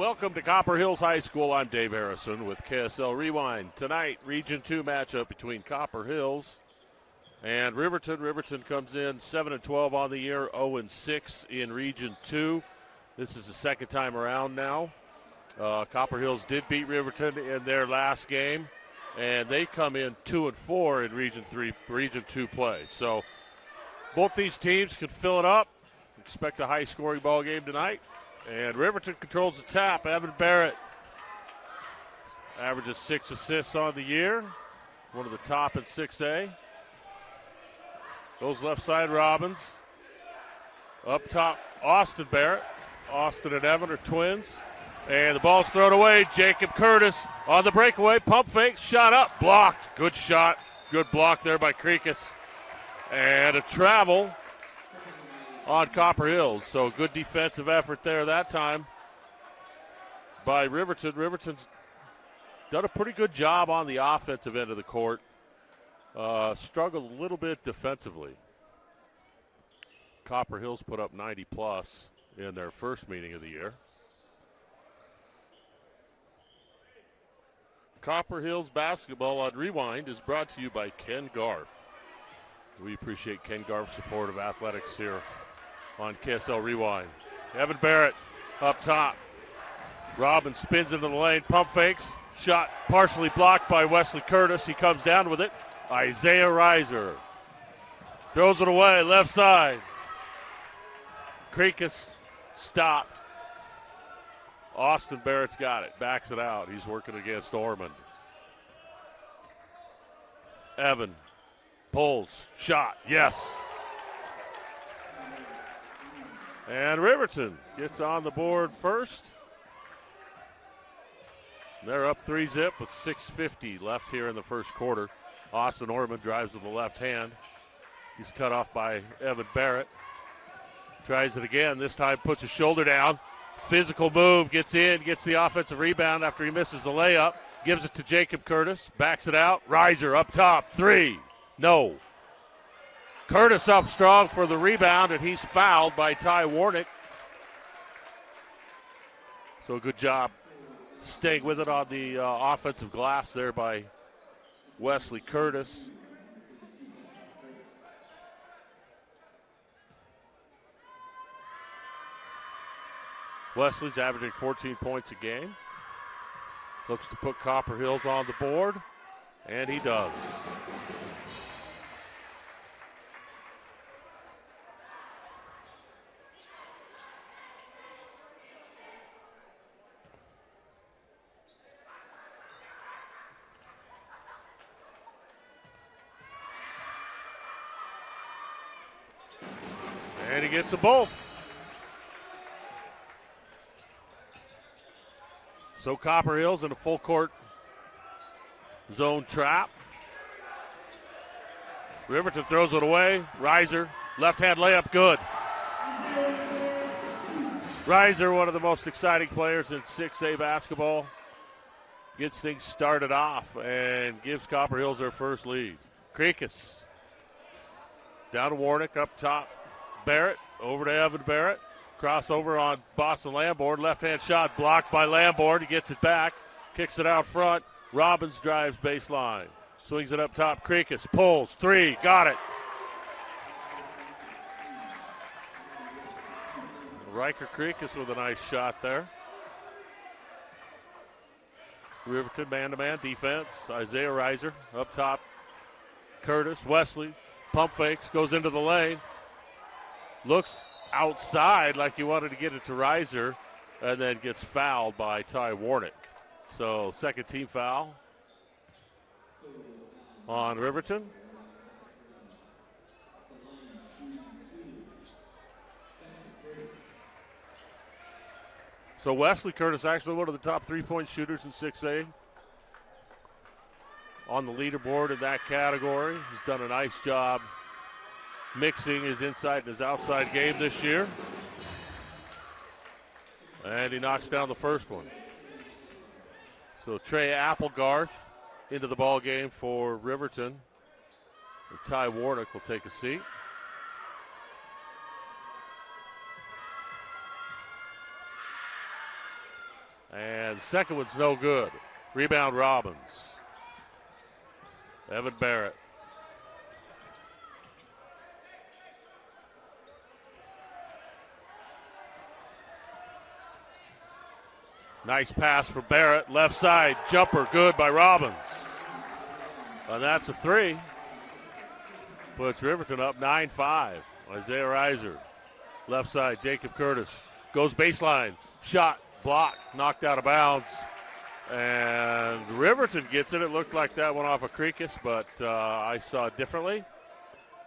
Welcome to Copper Hills High School. I'm Dave Harrison with KSL Rewind. Tonight, Region 2 matchup between Copper Hills and Riverton. Riverton comes in 7-12 on the year, 0-6 in Region 2. This is the second time around now. Copper Hills did beat Riverton in their last game, and they come in 2-4 in Region 2 play. So both these teams can fill it up. Expect a high-scoring ball game tonight. And Riverton controls the tap. Evan Barrett averages 6 assists on the year, one of the top in 6A. Goes left side, Robbins. Up top, Austin Barrett. Austin and Evan are twins. And the ball's thrown away. Jacob Curtis on the breakaway. Pump fake, shot up, blocked. Good shot. Good block there by Kreekus. And a travel on Copper Hills. So good defensive effort there that time by Riverton. Riverton's done a pretty good job on the offensive end of the court. Struggled a little bit defensively. Copper Hills put up 90+ in their first meeting of the year. Copper Hills basketball on Rewind is brought to you by Ken Garf. We appreciate Ken Garf's support of athletics here on KSL Rewind. Evan Barrett up top. Robbins spins into the lane, pump fakes. Shot partially blocked by Wesley Curtis. He comes down with it. Isaiah Reiser throws it away, left side. Kreekus stopped. Austin Barrett's got it, backs it out. He's working against Ormond. Evan pulls, shot, yes. And Riverton gets on the board first. They're up 3-zip with 6:50 left here in the first quarter. Austin Ormond drives with the left hand. He's cut off by Evan Barrett. Tries it again. This time puts his shoulder down. Physical move, gets in, gets the offensive rebound after he misses the layup. Gives it to Jacob Curtis. Backs it out. Reiser up top. 3. No. Curtis up strong for the rebound, and he's fouled by Ty Warnick. So good job staying with it on the offensive glass there by Wesley Curtis. Wesley's averaging 14 points a game. Looks to put Copper Hills on the board, and he does. And he gets them both. So Copper Hills in a full court zone trap. Riverton throws it away. Reiser, left hand layup, good. Reiser, one of the most exciting players in 6A basketball, gets things started off and gives Copper Hills their first lead. Kreekus down to Warnick up top. Barrett over to Evan Barrett. Crossover on Boston Lamborn. Left-hand shot blocked by Lamborn. He gets it back. Kicks it out front. Robbins drives baseline. Swings it up top. Kreekus pulls. 3. Got it. Riker Kreekus with a nice shot there. Riverton man-to-man defense. Isaiah Reiser up top. Curtis. Wesley. Pump fakes. Goes into the lane. Looks outside like he wanted to get it to Reiser, and then gets fouled by Ty Warnick. So second team foul on Riverton. So Wesley Curtis, actually one of the top 3-point shooters in 6A. On the leaderboard in that category. He's done a nice job mixing his inside and his outside game this year. And he knocks down the first one. So Trey Applegarth into the ball game for Riverton. And Ty Warnick will take a seat. And the second one's no good. Rebound Robbins. Evan Barrett. Nice pass for Barrett. Left side jumper good by Robbins. And that's a three. Puts Riverton up 9-5. Isaiah Reiser. Left side, Jacob Curtis. Goes baseline. Shot, block, knocked out of bounds. And Riverton gets it. It looked like that went off of Krekus, but I saw it differently.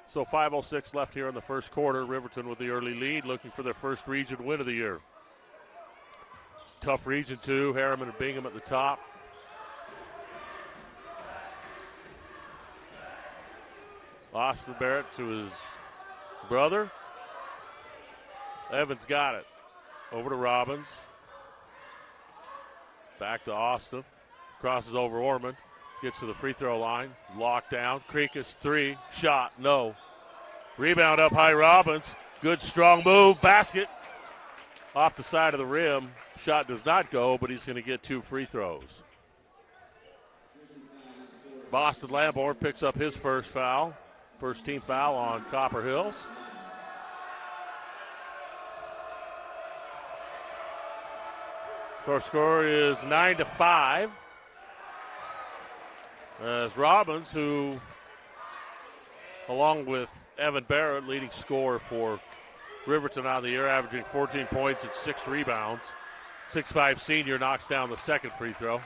So 5:06 left here in the first quarter. Riverton with the early lead, looking for their first region win of the year. Tough region, too. Harriman and Bingham at the top. Austin Barrett to his brother. Evans got it. Over to Robbins. Back to Austin. Crosses over Orman. Gets to the free throw line. Locked down. Krekus three. Shot. No. Rebound up high Robbins. Good strong move. Basket. Off the side of the rim. Shot does not go, but he's going to get 2 free throws. Boston Lamborn picks up his first foul. First team foul on Copper Hills. So our score is 9-5. As Robbins, who, along with Evan Barrett, leading scorer for Riverton on the year, averaging 14 points and 6 rebounds. 6'5" senior knocks down the second free throw.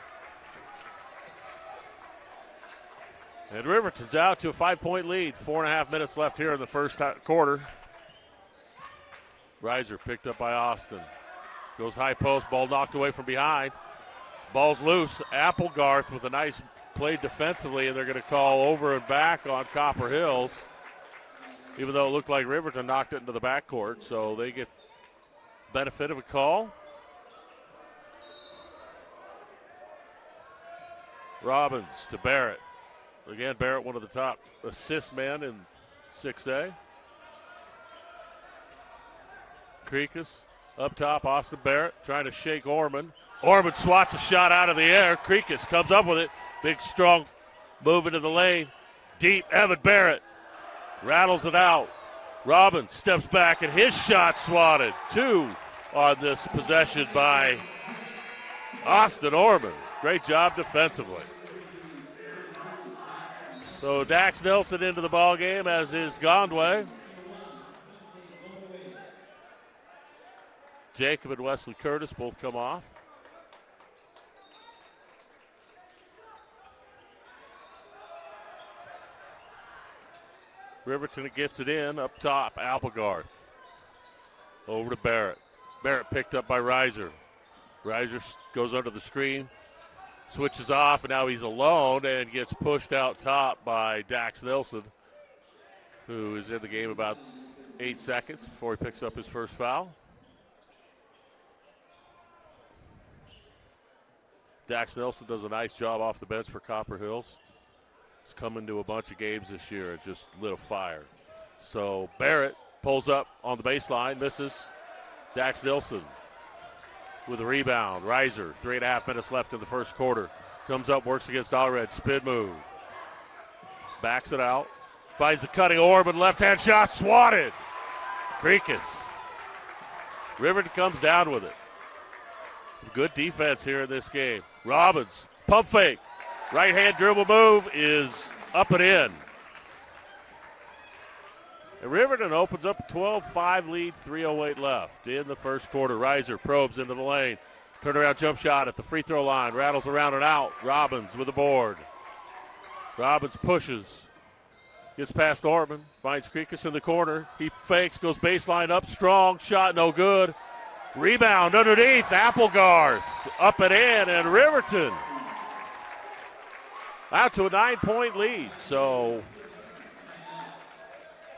And Riverton's out to a 5-point lead. 4.5 minutes left here in the first quarter. Reiser picked up by Austin. Goes high post, ball knocked away from behind. Ball's loose. Applegarth with a nice play defensively, and they're going to call over and back on Copper Hills, even though it looked like Riverton knocked it into the backcourt, so they get benefit of a call. Robbins to Barrett. Again, Barrett, one of the top assist men in 6A. Krekus up top, Austin Barrett trying to shake Orman. Orman swats a shot out of the air. Krekus comes up with it. Big, strong move into the lane. Deep, Evan Barrett rattles it out. Robbins steps back, and his shot swatted. 2 on this possession by Austin Orman. Great job defensively. So Dax Nelson into the ball game, as is Gondway. Jacob and Wesley Curtis both come off. Riverton gets it in up top. Applegarth over to Barrett. Barrett picked up by Reiser. Reiser goes under the screen, switches off, and now he's alone and gets pushed out top by Dax Nelson, who is in the game about 8 seconds before he picks up his first foul. Dax Nelson does a nice job off the bench for Copper Hills. He's come into a bunch of games this year and just lit a fire. So Barrett pulls up on the baseline, misses. Dax Nelson with a rebound. Reiser, 3.5 minutes left in the first quarter. Comes up, works against Allred, spin move. Backs it out. Finds the cutting Orman, left-hand shot, swatted. Krekus. Riverton comes down with it. Some good defense here in this game. Robbins, pump fake. Right-hand dribble move is up and in. And Riverton opens up a 12-5 lead, 3:08 left in the first quarter. Reiser probes into the lane. Turnaround jump shot at the free throw line. Rattles around and out. Robbins with the board. Robbins pushes. Gets past Orman. Finds Krekus in the corner. He fakes, goes baseline up strong. Shot no good. Rebound underneath. Applegarth up and in. And Riverton out to a 9-point lead. So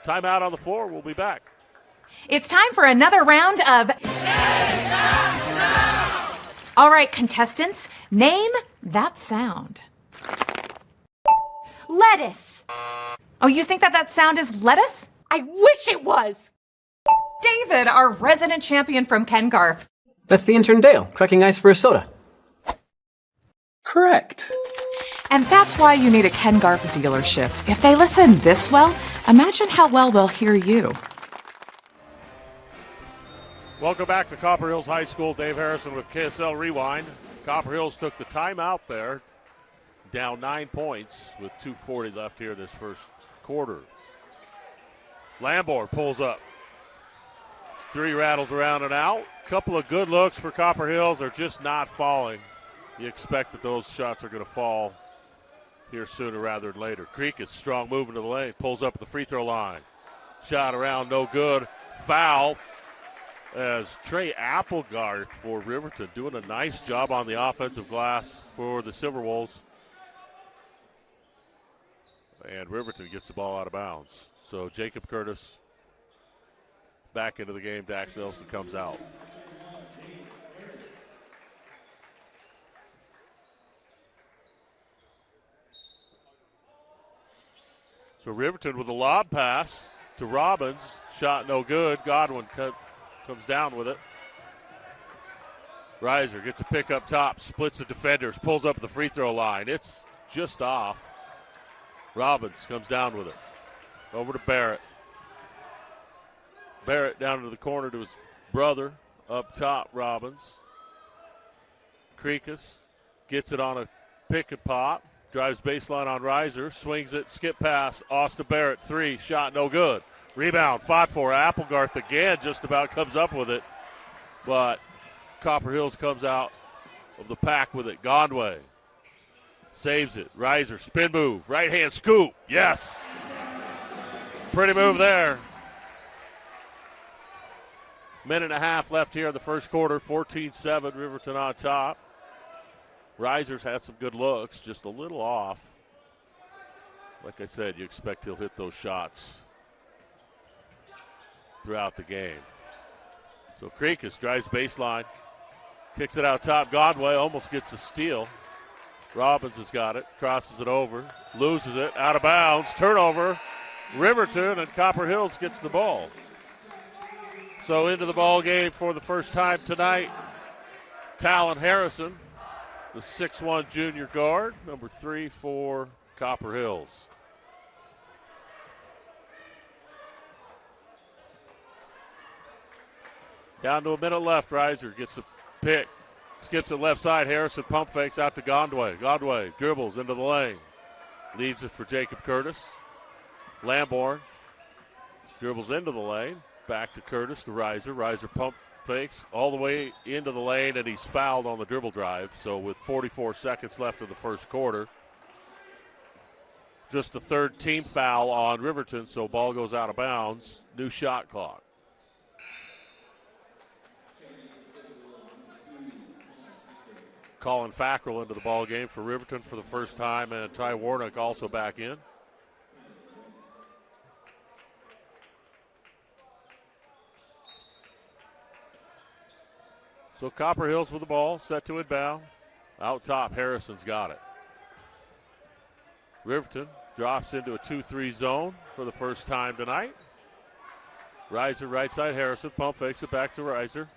timeout on the floor. We'll be back. It's time for another round of All right, contestants, name that sound. Lettuce. Oh, you think that sound is lettuce? I wish it was. David, our resident champion from Ken Garf. That's the intern Dale, cracking ice for a soda. Correct. And that's why you need a Ken Garff dealership. If they listen this well, imagine how well they'll hear you. Welcome back to Copper Hills High School. Dave Harrison with KSL Rewind. Copper Hills took the timeout there, down 9 points with 2:40 left here this first quarter. Lamborn pulls up. 3 rattles around and out. Couple of good looks for Copper Hills. They're just not falling. You expect that those shots are going to fall here sooner rather than later. Creek is strong moving to the lane. Pulls up at the free throw line. Shot around, no good. Foul as Trey Applegarth for Riverton doing a nice job on the offensive glass for the Silverwolves. And Riverton gets the ball out of bounds. So Jacob Curtis back into the game. Dax Nelson comes out. So Riverton with a lob pass to Robbins. Shot no good. Godwin comes down with it. Reiser gets a pick up top, splits the defenders, pulls up the free throw line. It's just off. Robbins comes down with it. Over to Barrett. Barrett down to the corner to his brother. Up top, Robbins. Kreekus gets it on a pick and pop. Drives baseline on Reiser. Swings it. Skip pass. Austin Barrett, 3. Shot no good. Rebound. Fought for. Applegarth again just about comes up with it. But Copper Hills comes out of the pack with it. Gondway saves it. Reiser, spin move. Right hand scoop. Yes. Pretty move there. Minute and a half left here in the first quarter. 14-7. Riverton on top. Reiser's had some good looks, just a little off. Like I said, you expect he'll hit those shots throughout the game. So Kreekus drives baseline, kicks it out top. Godway almost gets the steal. Robbins has got it, crosses it over, loses it, out of bounds, turnover. Riverton, and Copper Hills gets the ball. So into the ball game for the first time tonight, Talon Harrison, the 6'1 junior guard, number 3 for Copper Hills. Down to a minute left. Reiser gets a pick. Skips it left side. Harrison pump fakes out to Gondway. Gondway dribbles into the lane. Leaves it for Jacob Curtis. Lamborn dribbles into the lane. Back to Curtis to Reiser. Reiser pump fakes all the way into the lane, and he's fouled on the dribble drive. So with 44 seconds left in the first quarter, just the third team foul on Riverton, so ball goes out of bounds. New shot clock. Colin Fackrell into the ball game for Riverton for the first time, and Ty Warnock also back in. So Copper Hills with the ball, set to inbound. Out top, Harrison's got it. Riverton drops into a 2-3 zone for the first time tonight. Reiser right side, Harrison, pump fakes it back to Reiser.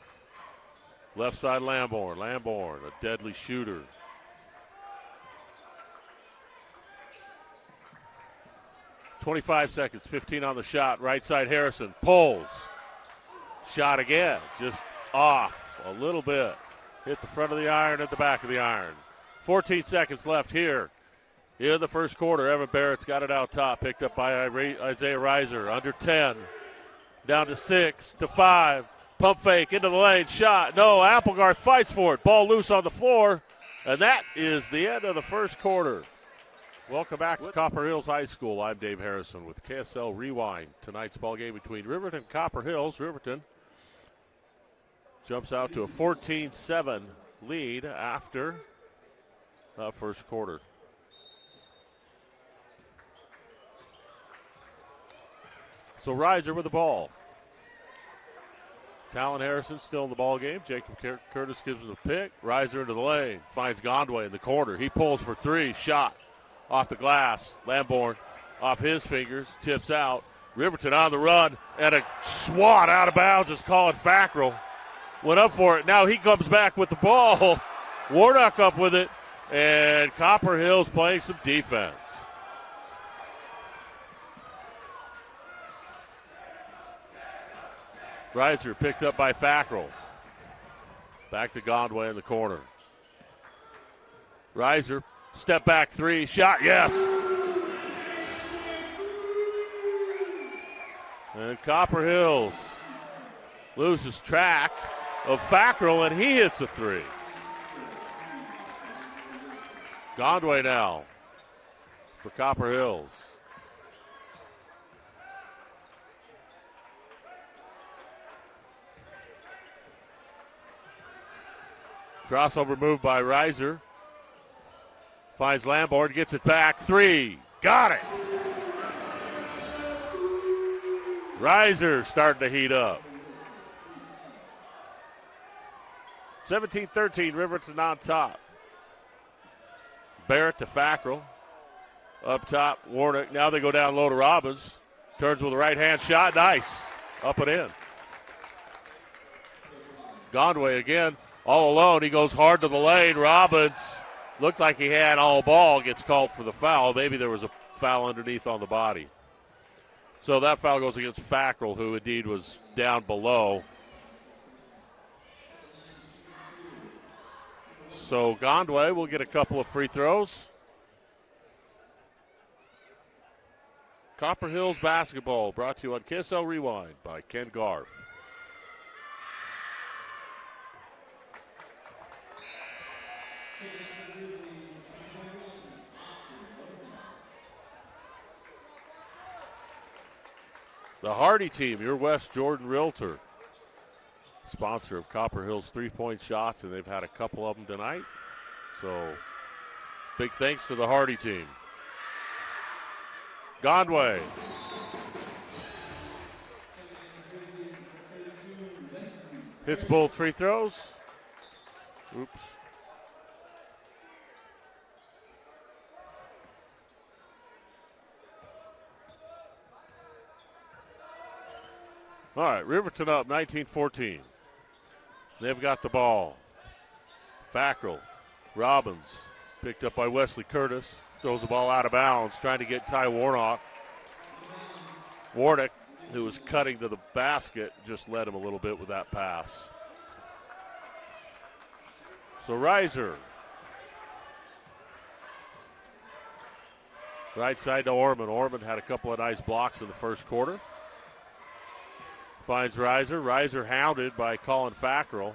Left side, Lamborn. Lamborn, a deadly shooter. .25 seconds, 15 on the shot. Right side, Harrison pulls. Shot again, just off a little bit. Hit the front of the iron at the back of the iron. 14 seconds left here in the first quarter. Evan Barrett's got it out top, picked up by Isaiah Reiser. Under 10, down to 6, to 5. Pump fake into the lane, shot. No, Applegarth fights for it. Ball loose on the floor, and that is the end of the first quarter. Welcome back to Copper Hills High School. I'm Dave Harrison with KSL Rewind. Tonight's ball game between Riverton and Copper Hills. Riverton jumps out to a 14-7 lead after the first quarter. So Reiser with the ball. Talon Harrison still in the ball game. Jacob Curtis gives him a pick. Reiser into the lane. Finds Gondway in the corner. He pulls for 3. Shot off the glass. Lamborn off his fingers. Tips out. Riverton on the run. And a swat out of bounds is Colin Fackrell. went up for it. Now he comes back with the ball. Warnock up with it, and Copper Hill's playing some defense. Reiser picked up by Fackrell. Back to Gondway in the corner. Reiser, step back three, shot, yes. And Copper Hills loses track of Fackrell, and he hits a three. Gondway now for Copper Hills. Crossover move by Reiser. Finds Lamborn, gets it back. Three. Got it. Reiser starting to heat up. 17-13, Riverton on top. Barrett to Fackrell. Up top, Warnock. Now they go down low to Robbins. Turns with a right-hand shot. Nice. Up and in. Gondway again. All alone. He goes hard to the lane. Robbins looked like he had all ball. Gets called for the foul. Maybe there was a foul underneath on the body. So that foul goes against Fackrell, who indeed was down below. So Gondway will get a couple of free throws. Copper Hills basketball brought to you on KSL Rewind by Ken Garf. The Hardy team, your West Jordan Realtor, sponsor of Copper Hills three-point shots, and they've had a couple of them tonight. So big thanks to the Hardy team. Gondway. Hits both free throws. Oops. All right, Riverton up 19-14. They've got the ball. Fackrell, Robbins, picked up by Wesley Curtis. Throws the ball out of bounds, trying to get Ty Warnock. Warnock, who was cutting to the basket, just led him a little bit with that pass. So Reiser. Right side to Orman. Orman had a couple of nice blocks in the first quarter. Finds Reiser. Reiser hounded by Colin Fackrell.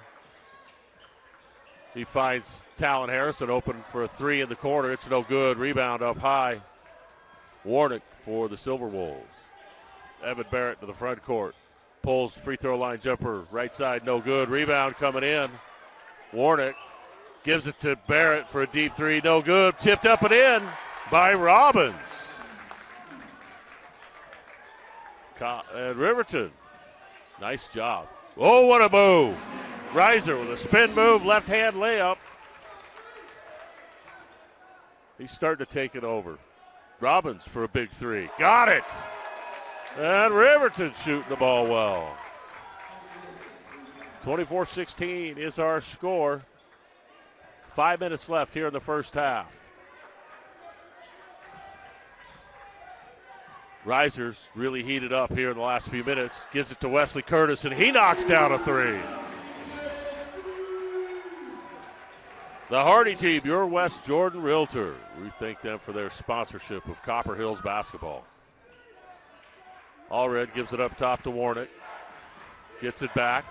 He finds Talon Harrison open for a three in the corner. It's no good. Rebound up high. Warnock for the Silverwolves. Evan Barrett to the front court. Pulls free throw line jumper. Right side, no good. Rebound coming in. Warnock gives it to Barrett for a deep three. No good. Tipped up and in by Robbins. And Riverton. Nice job. Oh, what a move. Reiser with a spin move, left-hand layup. He's starting to take it over. Robbins for a big three. Got it. And Riverton shooting the ball well. 24-16 is our score. 5 minutes left here in the first half. Reiser's really heated up here in the last few minutes. Gives it to Wesley Curtis, and he knocks down a three. The Hardy team, your West Jordan Realtor. We thank them for their sponsorship of Copper Hills basketball. Allred gives it up top to Warnock. Gets it back.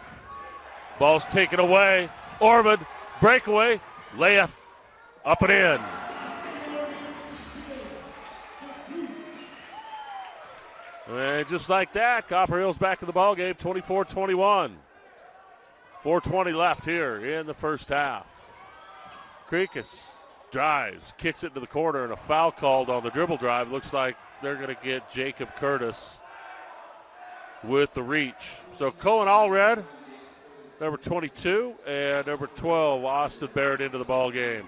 Ball's taken away. Orman, breakaway, layup, up and in. And just like that, Copper Hill's back in the ballgame, 24-21. 4:20 left here in the first half. Krekas drives, kicks it to the corner, and a foul called on the dribble drive. Looks like they're going to get Jacob Curtis with the reach. So Cohen Allred, number 22, and number 12, Austin Barrett into the ballgame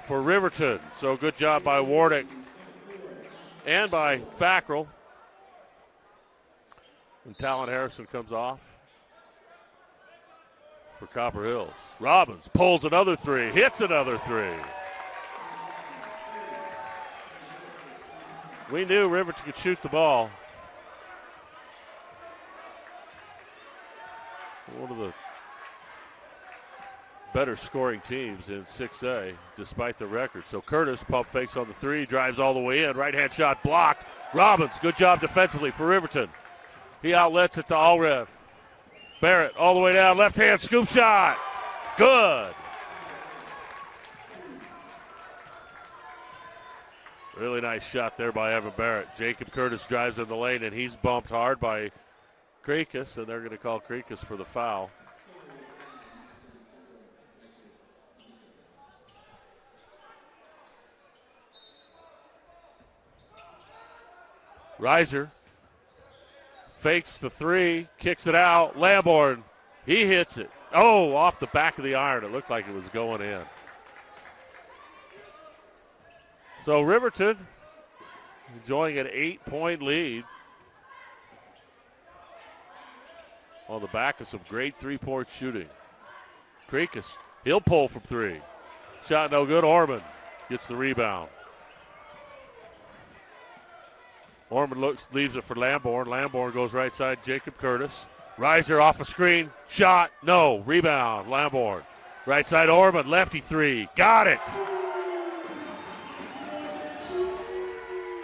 for Riverton. So good job by Warnock and by Fackrell. And Talon Harrison comes off. for Copper Hills. Robbins pulls another three, hits another three. We knew Riverton could shoot the ball. One of the better scoring teams in 6A, despite the record. So Curtis pump fakes on the three, drives all the way in. Right-hand shot blocked. Robbins, good job defensively for Riverton. He outlets it to Allred. Barrett all the way down, left-hand scoop shot. Good. Really nice shot there by Evan Barrett. Jacob Curtis drives in the lane, and he's bumped hard by Krekus, and they're going to call Krekus for the foul. Reiser fakes the three, kicks it out. Lamborn, he hits it. Oh, off the back of the iron. It looked like it was going in. So Riverton enjoying an 8-point lead on the back of some great three-point shooting. Krekus, he'll pull from three. Shot no good. Orman gets the rebound. Orman leaves it for Lamborn. Lamborn goes right side, Jacob Curtis. Reiser off a screen, shot, no, rebound, Lamborn. Right side, Orman, lefty three, got it.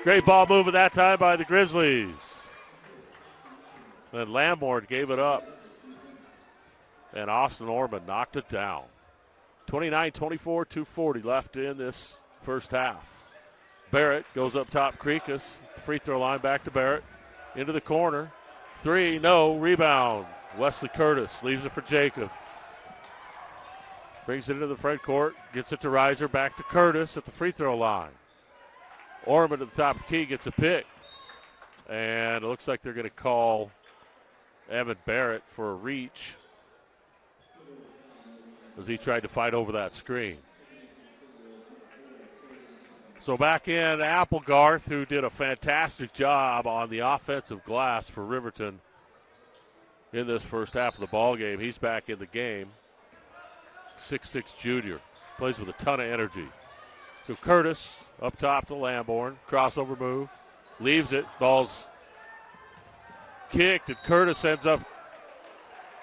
Great ball movement that time by the Grizzlies. Then Lamborn gave it up. And Austin Orman knocked it down. 29-24, 2:40 left in this first half. Barrett goes up top, Krekus. Free throw line back to Barrett. Into the corner. Three, no, rebound. Wesley Curtis leaves it for Jacob. Brings it into the front court. Gets it to Reiser, back to Curtis at the free throw line. Orman at the top of the key gets a pick. And it looks like they're going to call Evan Barrett for a reach as he tried to fight over that screen. So back in Applegarth, who did a fantastic job on the offensive glass for Riverton in this first half of the ball game. He's back in the game. 6'6" junior. Plays with a ton of energy. So Curtis up top to Lamborn. Crossover move. Leaves it. Ball's kicked, and Curtis ends up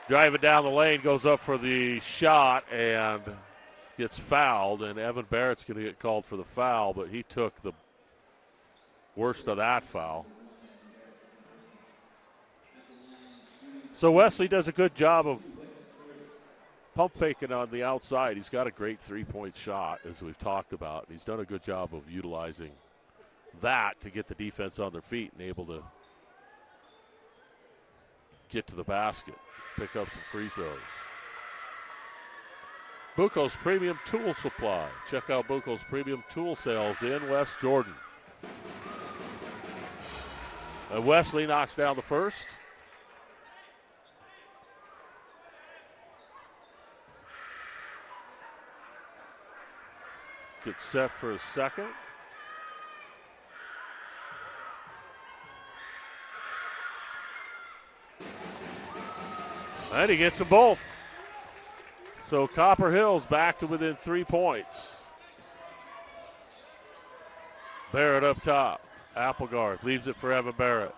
driving down the lane, goes up for the shot, and gets fouled, and Evan Barrett's going to get called for the foul, but he took the worst of that foul. So Wesley does a good job of pump faking on the outside. He's got a great three-point shot, as we've talked about. He's done a good job of utilizing that to get the defense on their feet and able to get to the basket, pick up some free throws. Buco's Premium Tool Supply. Check out Buco's Premium Tool Sales in West Jordan. And Wesley knocks down the first. Gets set for a second. And he gets them both. So Copper Hills back to within 3 points. Barrett up top. Applegarth leaves it for Evan Barrett.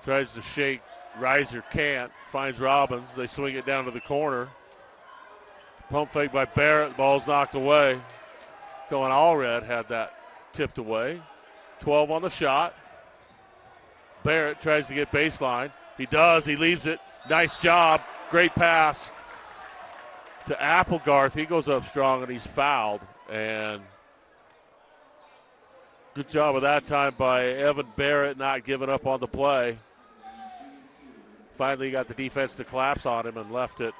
Tries to shake. Reiser can't. Finds Robbins. They swing it down to the corner. Pump fake by Barrett. The ball's knocked away. Going Allred had that tipped away. 12 on the shot. Barrett tries to get baseline. He does. He leaves it. Nice job. Great pass to Applegarth. He goes up strong, and he's fouled. And good job of that time by Evan Barrett, not giving up on the play. Finally got the defense to collapse on him and left it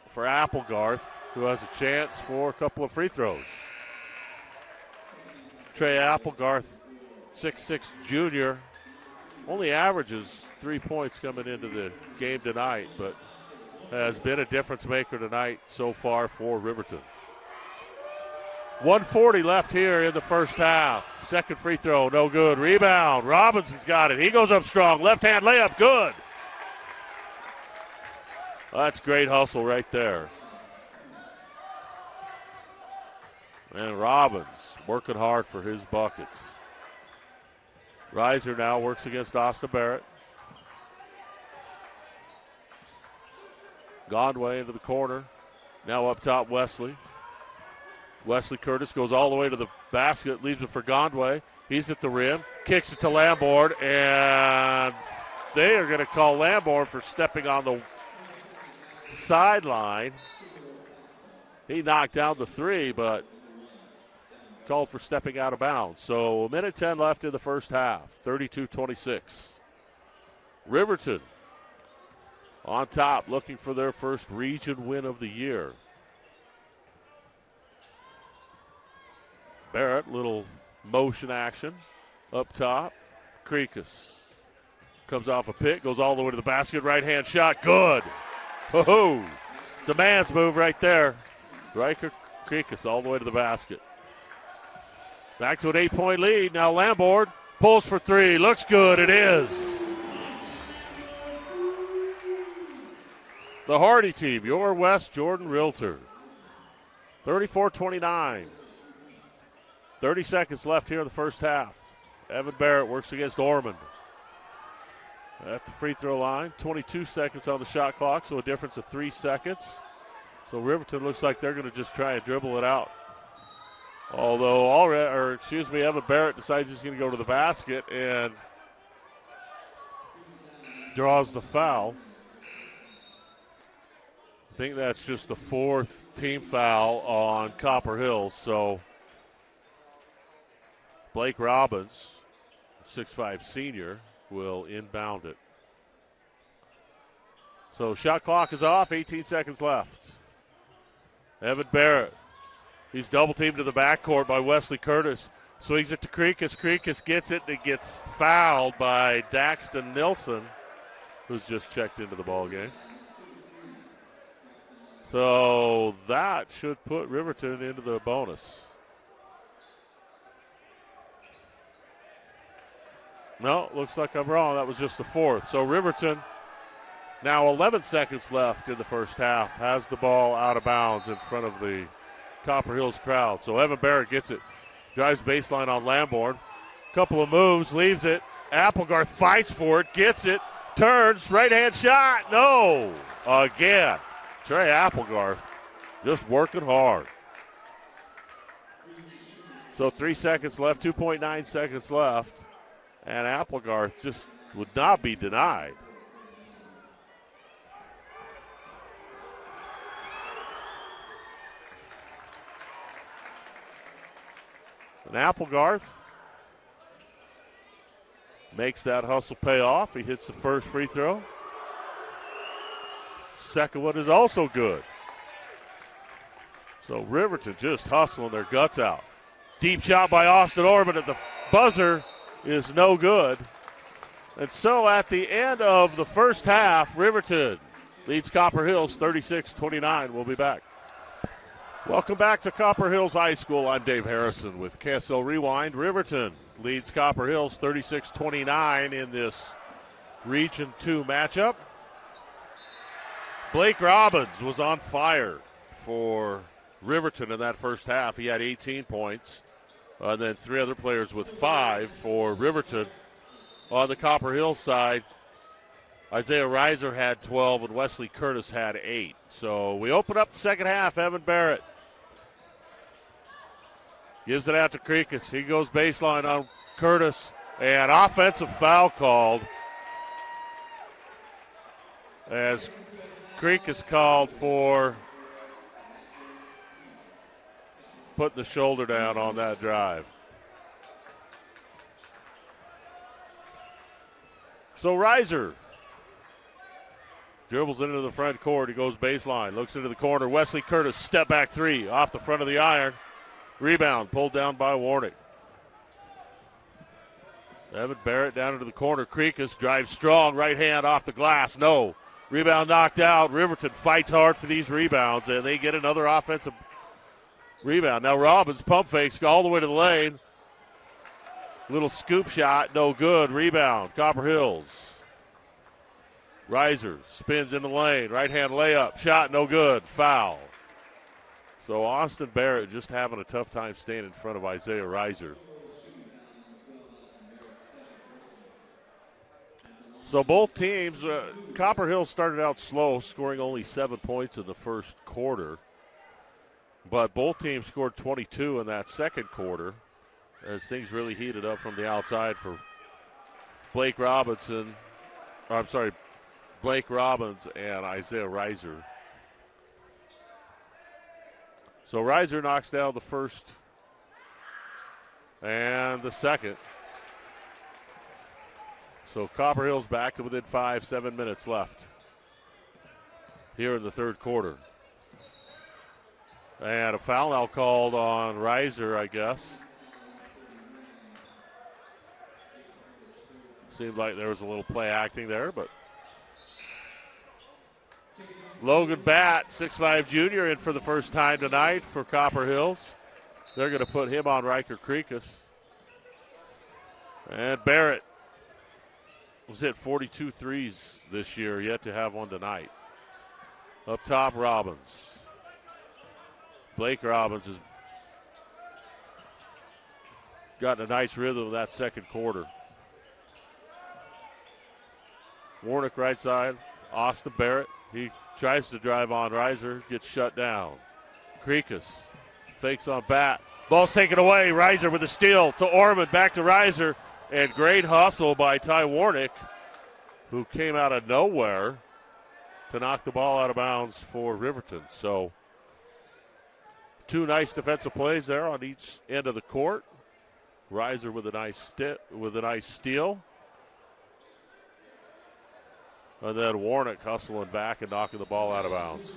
for Applegarth, who has a chance for a couple of free throws. Trey Applegarth, 6'6" junior, only averages 3 points coming into the game tonight, but has been a difference maker tonight so far for Riverton. 1:40 left here in the first half. Second free throw, no good. Rebound, Robinson's got it. He goes up strong. Left-hand layup, good. That's great hustle right there. And Robbins working hard for his buckets. Reiser now works against Austin Barrett. Gondway into the corner. Now up top, Wesley. Wesley Curtis goes all the way to the basket, leaves it for Gondway. He's at the rim, kicks it to Lamborn, and they are going to call Lamborn for stepping on the sideline. He knocked down the three, but called for stepping out of bounds. So a minute 10 left in the first half, 32-26. Riverton on top, looking for their first region win of the year. Barrett, little motion action up top. Krekus comes off a pick, goes all the way to the basket, right-hand shot, good. Ho-ho! It's a man's move right there. Riker Krekus all the way to the basket. Back to an 8-point lead. Now Lamborn pulls for three. Looks good. It is. The Hardy team, your West Jordan Realtor. 34-29. 30 seconds left here in the first half. Evan Barrett works against Ormond. At the free throw line, 22 seconds on the shot clock, so a difference of 3 seconds. So Riverton looks like they're going to just try and dribble it out. Although, Evan Barrett decides he's going to go to the basket and draws the foul. I think that's just the fourth team foul on Copper Hills. So Blake Robbins, 6'5" senior, will inbound it. So shot clock is off, 18 seconds left. Evan Barrett, he's double teamed to the backcourt by Wesley Curtis. Swings it to Krekus. Krekus gets it, and it gets fouled by Daxton Nilsson, who's just checked into the ball game. So that should put Riverton into the bonus. No, looks like I'm wrong. That was just the fourth. So Riverton, now 11 seconds left in the first half, has the ball out of bounds in front of the Copper Hills crowd. So Evan Barrett gets it, drives baseline on Lamborn. Couple of moves, leaves it. Applegarth fights for it, gets it, turns, right-hand shot. No, again. Trey Applegarth just working hard. So 3 seconds left, 2.9 seconds left. And Applegarth just would not be denied. And Applegarth makes that hustle pay off. He hits the first free throw. Second one is also good. So Riverton just hustling their guts out. Deep shot by Austin Ormond at the buzzer is no good. And so at the end of the first half, Riverton leads Copper Hills 36-29. We'll be back. Welcome back to Copper Hills High School. I'm Dave Harrison with KSL Rewind. Riverton leads Copper Hills 36-29 in this Region 2 matchup. Blake Robbins was on fire for Riverton in that first half. He had 18 points. And then three other players with 5 for Riverton. On the Copper Hills side, Isaiah Reiser had 12 and Wesley Curtis had 8. So we open up the second half. Evan Barrett gives it out to Krekus. He goes baseline on Curtis. And offensive foul called as Krekus called for putting the shoulder down on that drive. So Reiser dribbles into the front court. He goes baseline, looks into the corner. Wesley Curtis, step back three off the front of the iron. Rebound pulled down by Warnick. Evan Barrett down into the corner. Krekus drives strong, right hand off the glass. No. Rebound knocked out. Riverton fights hard for these rebounds, and they get another offensive rebound. Now Robbins pump fakes all the way to the lane. Little scoop shot, no good. Rebound, Copper Hills. Reiser spins in the lane. Right-hand layup. Shot no good. Foul. So Austin Barrett just having a tough time staying in front of Isaiah Reiser. So both teams, Copper Hill started out slow, scoring only 7 points in the first quarter. But both teams scored 22 in that second quarter as things really heated up from the outside for Blake Robbins and Isaiah Reiser. So Reiser knocks down the first and the second. So Copper Hill's back to within 7 minutes left here in the third quarter. And a foul now called on Reiser, I guess. Seemed like there was a little play acting there, but Logan Batt, 6'5" junior, in for the first time tonight for Copper Hills. They're going to put him on Riker Creekus. And Barrett was hit 42 threes this year, yet to have one tonight. Up top, Robbins. Blake Robbins has gotten a nice rhythm in that second quarter. Warnick right side, Austin Barrett. He tries to drive on Reiser, gets shut down. Creekus fakes on Bat. Ball's taken away. Reiser with a steal to Orman, back to Reiser. And great hustle by Ty Warnick, who came out of nowhere to knock the ball out of bounds for Riverton. So two nice defensive plays there on each end of the court. Reiser with a nice steal. And then Warnick hustling back and knocking the ball out of bounds.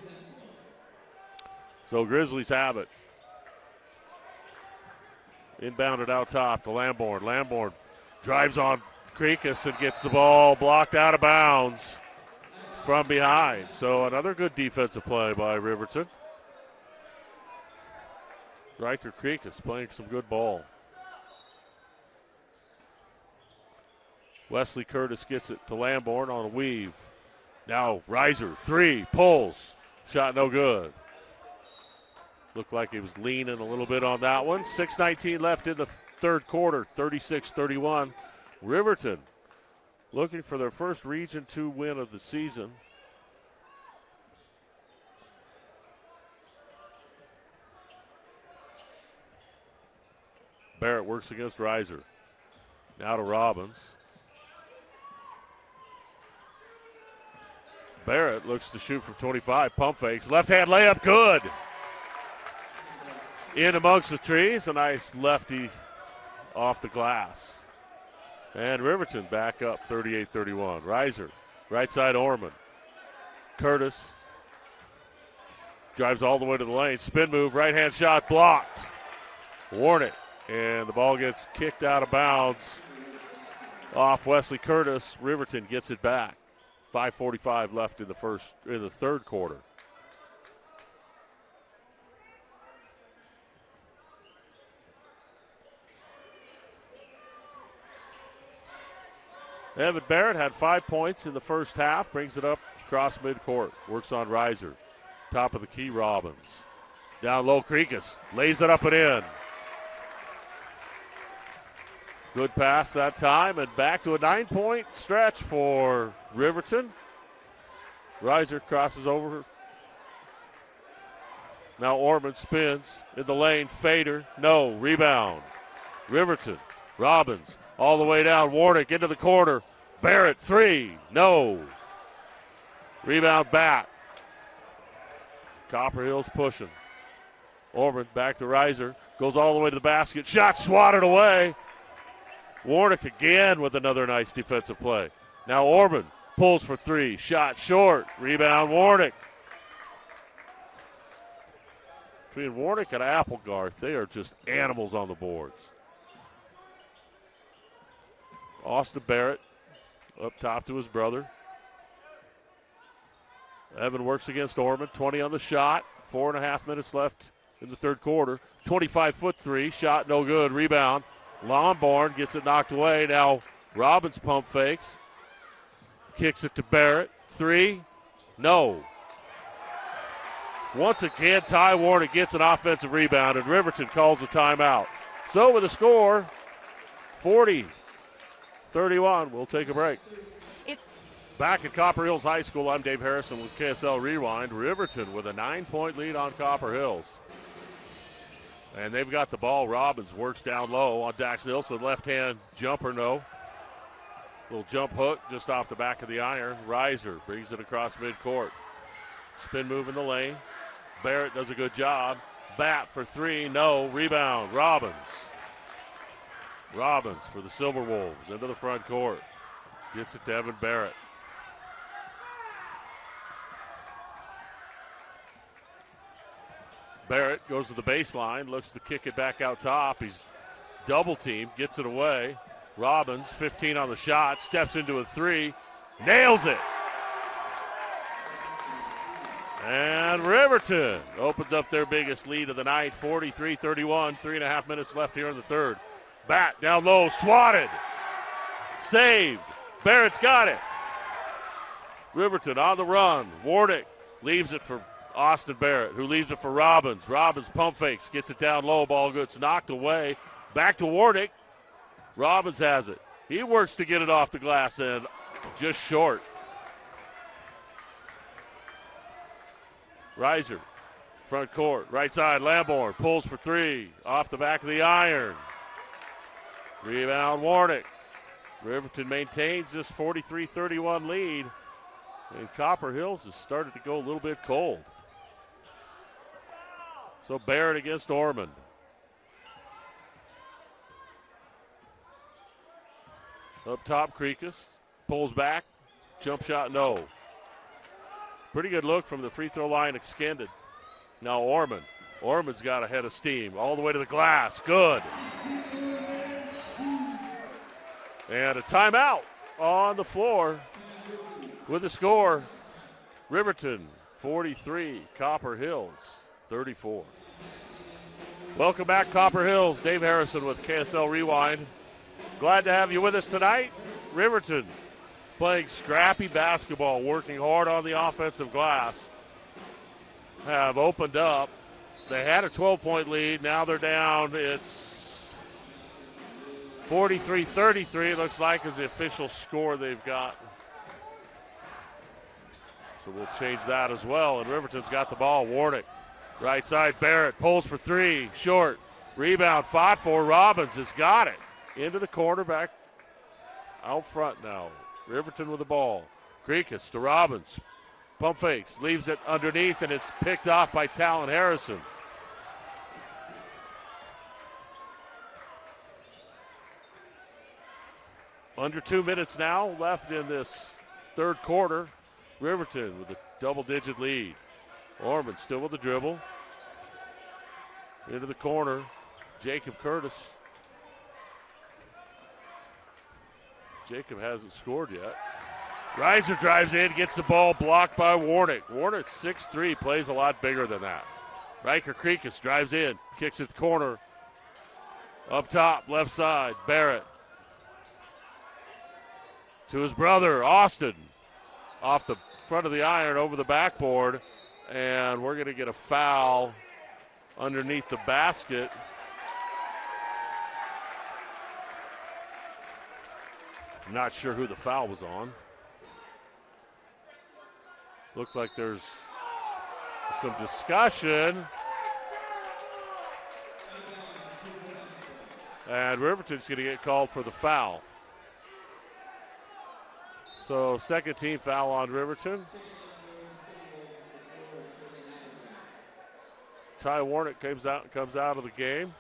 So Grizzlies have it. Inbounded out top to Lamborn. Lamborn drives on Creekus and gets the ball blocked out of bounds from behind. So another good defensive play by Riverton. Riker Creekus playing some good ball. Wesley Curtis gets it to Lamborn on a weave. Now Reiser, three, pulls. Shot no good. Looked like he was leaning a little bit on that one. 6:19 left in the third quarter, 36-31. Riverton looking for their first Region 2 win of the season. Barrett works against Reiser. Now to Robbins. Barrett looks to shoot from 25. Pump fakes. Left-hand layup, good. In amongst the trees. A nice lefty off the glass. And Riverton back up 38-31. Reiser, right side Orman. Curtis drives all the way to the lane. Spin move, right-hand shot blocked. Warnick. And the ball gets kicked out of bounds off Wesley Curtis. Riverton gets it back. 5:45 left in the third quarter. Evan Barrett had 5 points in the first half, brings it up across midcourt. Works on Reiser. Top of the key, Robbins. Down low, Creekus lays it up and in. Good pass that time, and back to a 9-point stretch for Riverton. Reiser crosses over. Now Orman spins in the lane. Fader, no. Rebound. Riverton. Robbins all the way down. Warnick into the corner. Barrett, three, no. Rebound back. Copper Hill's pushing. Orman back to Reiser. Goes all the way to the basket. Shot swatted away. Warnick again with another nice defensive play. Now Orman pulls for three. Shot short. Rebound Warnick. Between Warnick and Applegarth, they are just animals on the boards. Austin Barrett up top to his brother. Evan works against Orman. 20 on the shot. 4.5 minutes left in the third quarter. 25-foot three. Shot no good. Rebound. Lamborn gets it knocked away. Now Robbins pump fakes. Kicks it to Barrett. Three, no. Once again, Ty Warnick gets an offensive rebound, and Riverton calls a timeout. So with the score, 40-31, we'll take a break. Back at Copper Hills High School, I'm Dave Harrison with KSL Rewind. Riverton with a 9-point lead on Copper Hills. And they've got the ball. Robbins works down low on Dax Nilsson. Left-hand jumper, no. Little jump hook just off the back of the iron. Reiser brings it across midcourt. Spin move in the lane. Barrett does a good job. Bat for three, no. Rebound, Robbins. Robbins for the Silverwolves into the front court. Gets it to Evan Barrett. Barrett goes to the baseline, looks to kick it back out top. He's double teamed, gets it away. Robbins, 15 on the shot, steps into a three, nails it. And Riverton opens up their biggest lead of the night, 43-31, 3.5 minutes left here in the third. Bat down low, swatted, saved. Barrett's got it. Riverton on the run. Warnick leaves it for Austin Barrett, who leaves it for Robbins. Robbins pump fakes, gets it down low, ball gets knocked away. Back to Warnick. Robbins has it. He works to get it off the glass and just short. Reiser, front court, right side, Lamborn pulls for three, off the back of the iron. Rebound, Warnick. Riverton maintains this 43-31 lead, and Copper Hills has started to go a little bit cold. So Barrett against Ormond. Up top, Kreekus pulls back, jump shot, no. Pretty good look from the free throw line extended. Now Ormond. Ormond's got a head of steam all the way to the glass. Good. And a timeout on the floor with the score. Riverton 43, Copper Hills 34. Welcome back, Copper Hills. Dave Harrison with KSL Rewind. Glad to have you with us tonight. Riverton playing scrappy basketball, working hard on the offensive glass, have opened up. They had a 12-point lead. Now they're down. It's 43-33, it looks like, is the official score they've got. So we'll change that as well. And Riverton's got the ball. Warnick, right side, Barrett pulls for three, short. Rebound, fought for. Robbins has got it. Into the corner, back out front now. Riverton with the ball. Kreekus to Robbins. Pump fakes, leaves it underneath, and it's picked off by Talon Harrison. Under 2 minutes now left in this third quarter. Riverton with a double-digit lead. Ormond still with the dribble. Into the corner, Jacob Curtis. Jacob hasn't scored yet. Reiser drives in, gets the ball blocked by Warnick. Warnick, 6'3", plays a lot bigger than that. Riker Kreekus drives in, kicks at the corner. Up top, left side, Barrett. To his brother, Austin. Off the front of the iron, over the backboard. And we're going to get a foul underneath the basket. I'm not sure who the foul was on. Looked like there's some discussion. And Riverton's going to get called for the foul. So second team foul on Riverton. Ty Warnick comes out of the game.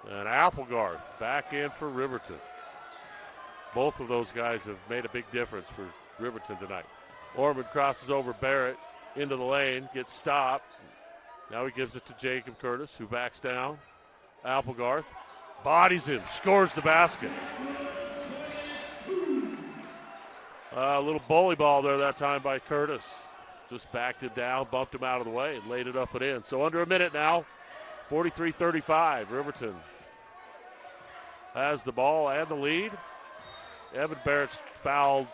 And Applegarth back in for Riverton. Both of those guys have made a big difference for Riverton tonight. Ormond crosses over Barrett into the lane, gets stopped. Now he gives it to Jacob Curtis, who backs down. Applegarth bodies him, scores the basket. A little bully ball there that time by Curtis. Just backed him down, bumped him out of the way, and laid it up and in. So under a minute now, 43-35. Riverton has the ball and the lead. Evan Barrett's fouled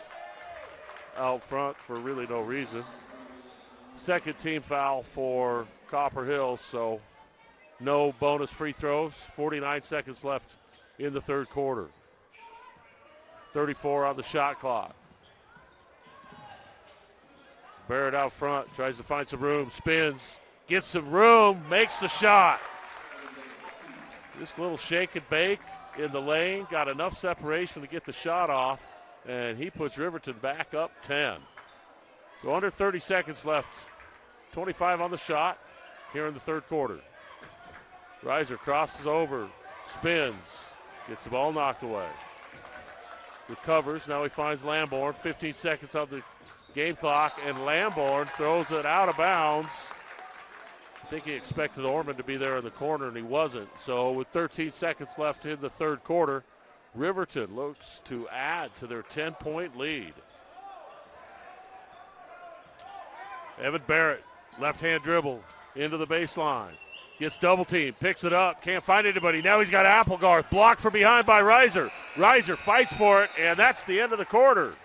out front for really no reason. Second team foul for Copper Hills, so no bonus free throws. 49 seconds left in the third quarter. 34 on the shot clock. Barrett out front, tries to find some room, spins, gets some room, makes the shot. This little shake and bake in the lane, got enough separation to get the shot off, and he puts Riverton back up 10. So under 30 seconds left, 25 on the shot here in the third quarter. Reiser crosses over, spins, gets the ball knocked away. Recovers, now he finds Lamborn, 15 seconds on the game clock, and Lamborn throws it out of bounds. I think he expected Orman to be there in the corner, and he wasn't. So with 13 seconds left in the third quarter, Riverton looks to add to their 10-point lead. Evan Barrett, left-hand dribble into the baseline. Gets double teamed, picks it up, can't find anybody. Now he's got Applegarth, blocked from behind by Reiser. Reiser fights for it, and that's the end of the quarter.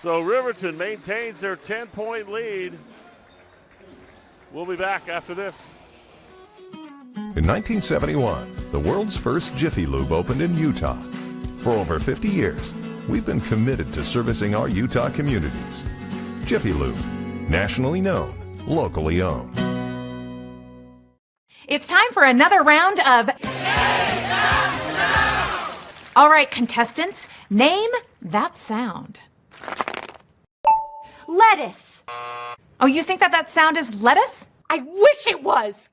So Riverton maintains their 10-point lead. We'll be back after this. In 1971, the world's first Jiffy Lube opened in Utah. For over 50 years, we've been committed to servicing our Utah communities. Jiffy Lube, nationally known, locally owned. It's time for another round of All right, contestants, name that sound. Lettuce. Oh, you think that sound is lettuce? I wish it was.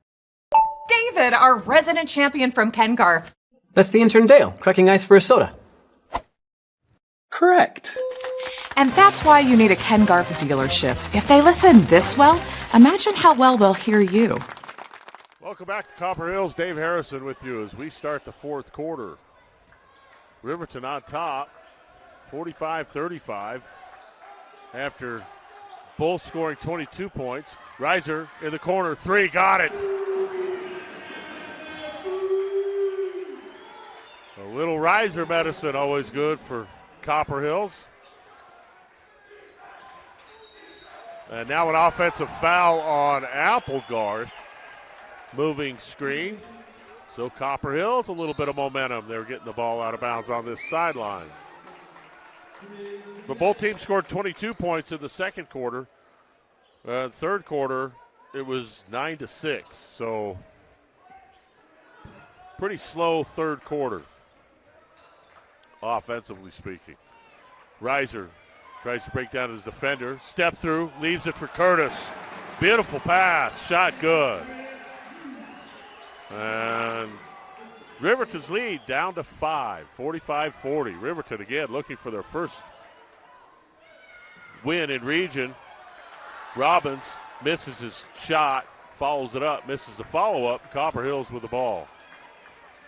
David, our resident champion from Ken Garf. That's the intern Dale, cracking ice for a soda. Correct. And that's why you need a Ken Garf dealership. If they listen this well, imagine how well they'll hear you. Welcome back to Copper Hills. Dave Harrison with you as we start the fourth quarter. Riverton on top, 45-35. After both scoring 22 points. Reiser in the corner, three, got it. A little Reiser medicine, always good for Copper Hills. And now an offensive foul on Applegarth. Moving screen. So Copper Hills, a little bit of momentum. They're getting the ball out of bounds on this sideline. But both teams scored 22 points in the second quarter. Third quarter, it was 9-6. So pretty slow third quarter, offensively speaking. Reiser tries to break down his defender. Step through, leaves it for Curtis. Beautiful pass, shot good. And Riverton's lead down to 5, 45-40. Riverton again looking for their first win in region. Robbins misses his shot, follows it up, misses the follow-up. Copper Hills with the ball.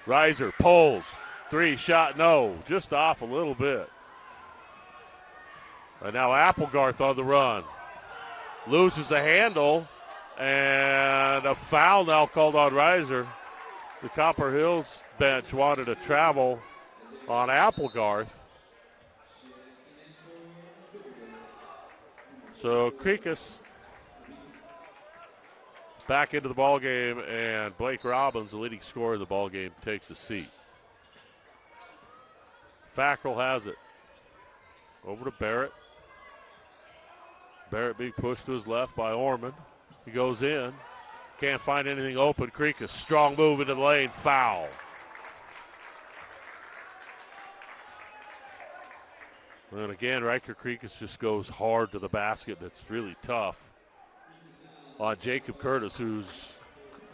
Reiser pulls, three, shot no, just off a little bit. And now Applegarth on the run. Loses the handle, and a foul now called on Reiser. The Copper Hills bench wanted to travel on Applegarth. So Krekus back into the ball game, and Blake Robbins, the leading scorer of the ball game, takes a seat. Fackrell has it. Over to Barrett. Barrett being pushed to his left by Orman. He goes in. Can't find anything open. Krekus, strong move into the lane. Foul. And again, Riker Krekus just goes hard to the basket, and it's really tough on Jacob Curtis, who's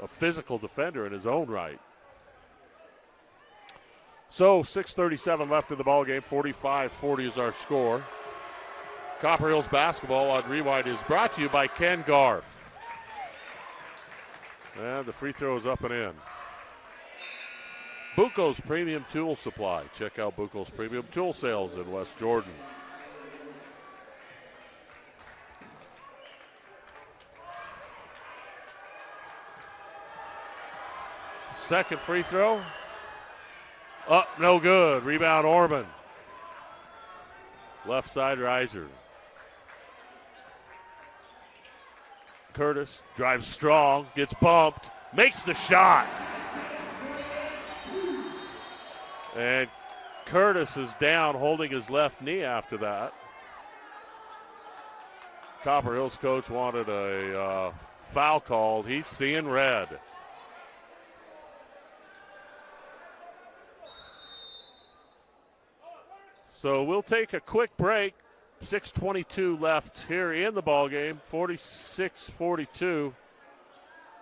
a physical defender in his own right. So 6:37 left in the ballgame. 45-40 is our score. Copper Hills basketball on Rewind is brought to you by Ken Garf. And the free throw is up and in. Buco's Premium Tool Supply. Check out Buco's Premium Tool Sales in West Jordan. Second free throw. Up, no good. Rebound, Orman. Left side, Reiser. Curtis drives strong, gets bumped, makes the shot. And Curtis is down, holding his left knee after that. Copper Hills coach wanted a foul called. He's seeing red. So we'll take a quick break. 6:22 left here in the ballgame. 46-42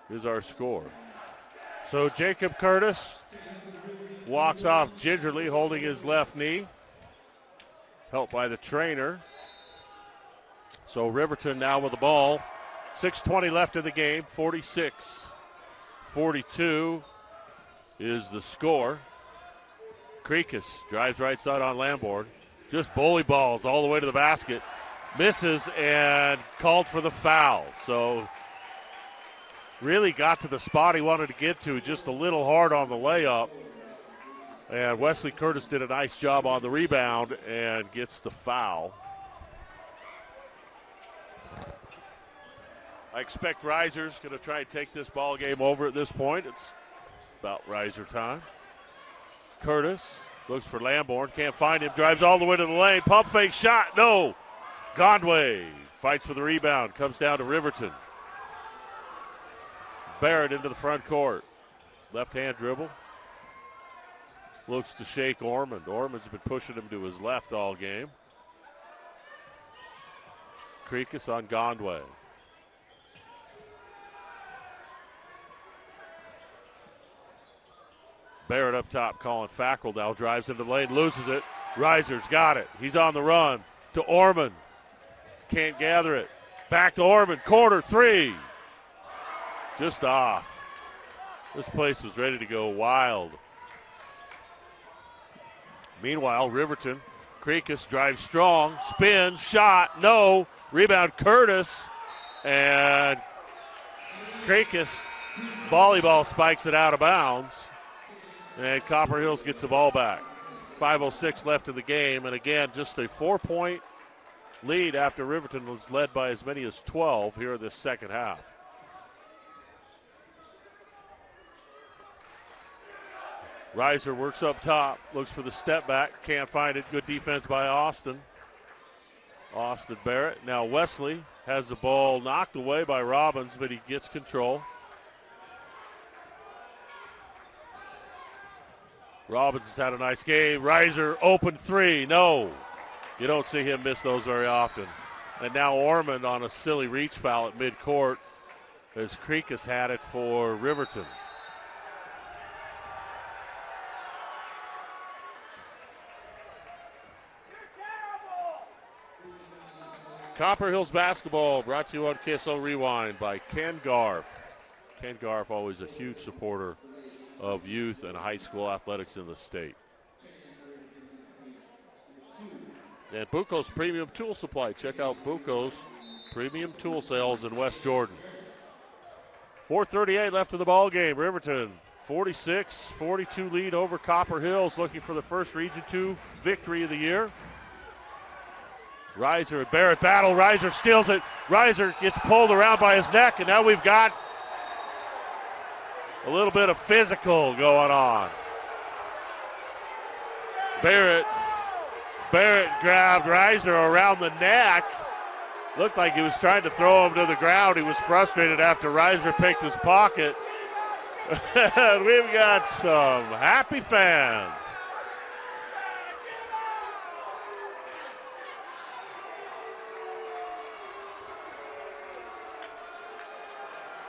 is our score. So Jacob Curtis walks off gingerly, holding his left knee, helped by the trainer. So Riverton now with the ball. 6:20 left in the game. 46-42 is the score. Kreekes drives right side on Lamborn. Just bully balls all the way to the basket. Misses and called for the foul. So really got to the spot he wanted to get to, just a little hard on the layup. And Wesley Curtis did a nice job on the rebound and gets the foul. I expect Reiser's going to try and take this ball game over at this point. It's about Reiser time. Curtis looks for Lamborn, can't find him, drives all the way to the lane, pump fake shot, no. Gondway fights for the rebound, comes down to Riverton. Barrett into the front court. Left hand dribble. Looks to shake Ormond. Ormond's been pushing him to his left all game. Kreekes on Gondway. Barrett up top calling Fackrell now, drives into the lane, loses it. Reiser's got it. He's on the run to Ormond. Can't gather it. Back to Ormond, corner three. Just off. This place was ready to go wild. Meanwhile, Riverton, Kreekes drives strong, spins, shot, no. Rebound Curtis, and Kreekes volleyball spikes it out of bounds. And Copper Hills gets the ball back. 5:06 left in the game. And again, just a 4-point lead after Riverton was led by as many as 12 here in this second half. Reiser works up top, looks for the step back, can't find it. Good defense by Austin. Austin Barrett. Now Wesley has the ball knocked away by Robbins, but he gets control. Robbins has had a nice game. Reiser, open three. No. You don't see him miss those very often. And now Ormond on a silly reach foul at midcourt as Kreekes had it for Riverton. Copper Hills basketball brought to you on KSL Rewind by Ken Garf. Ken Garf, always a huge supporter of youth and high school athletics in the state. And Buco's Premium Tool Supply. Check out Buco's Premium Tool Sales in West Jordan. 4:38 left in the ball game. Riverton 46-42 lead over Copper Hills, looking for the first Region 2 victory of the year. Reiser and Barrett battle. Reiser steals it. Reiser gets pulled around by his neck, and now we've got a little bit of physical going on. Barrett grabbed Reiser around the neck. Looked like he was trying to throw him to the ground. He was frustrated after Reiser picked his pocket. And we've got some happy fans.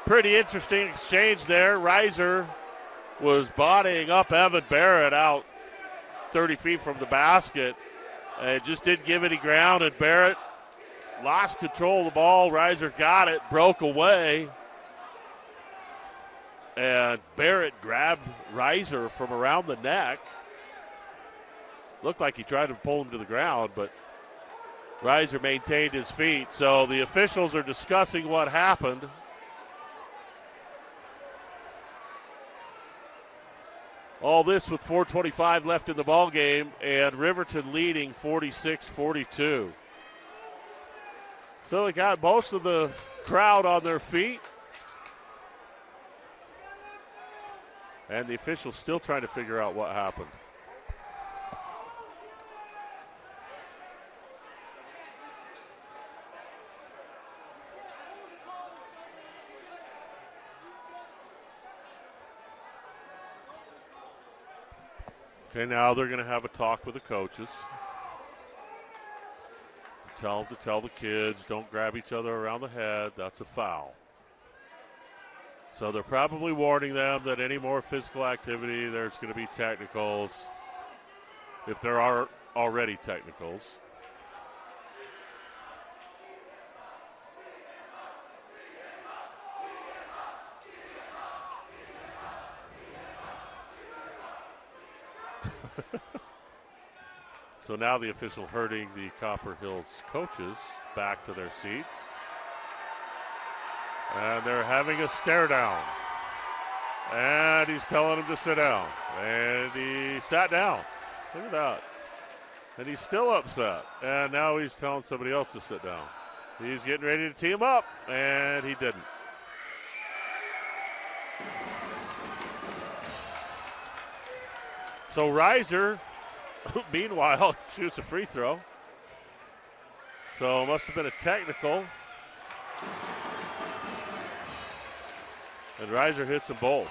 Pretty interesting exchange there. Reiser was bodying up Evan Barrett out 30 feet from the basket. And just didn't give any ground, and Barrett lost control of the ball. Reiser got it, broke away. And Barrett grabbed Reiser from around the neck. Looked like he tried to pull him to the ground, but Reiser maintained his feet. So the officials are discussing what happened. All this with 4:25 left in the ball game, and Riverton leading 46-42. So they got most of the crowd on their feet. And the officials still trying to figure out what happened. Okay, now they're going to have a talk with the coaches. Tell them to tell the kids, don't grab each other around the head. That's a foul. So they're probably warning them that any more physical activity, there's going to be technicals, if there are already technicals. So now the official herding the Copper Hills coaches back to their seats. And they're having a stare down. And he's telling them to sit down. And he sat down. Look at that. And he's still upset. And now he's telling somebody else to sit down. He's getting ready to tee him up. And he didn't. So Reiser, meanwhile, shoots a free throw. So it must have been a technical. And Reiser hits them both.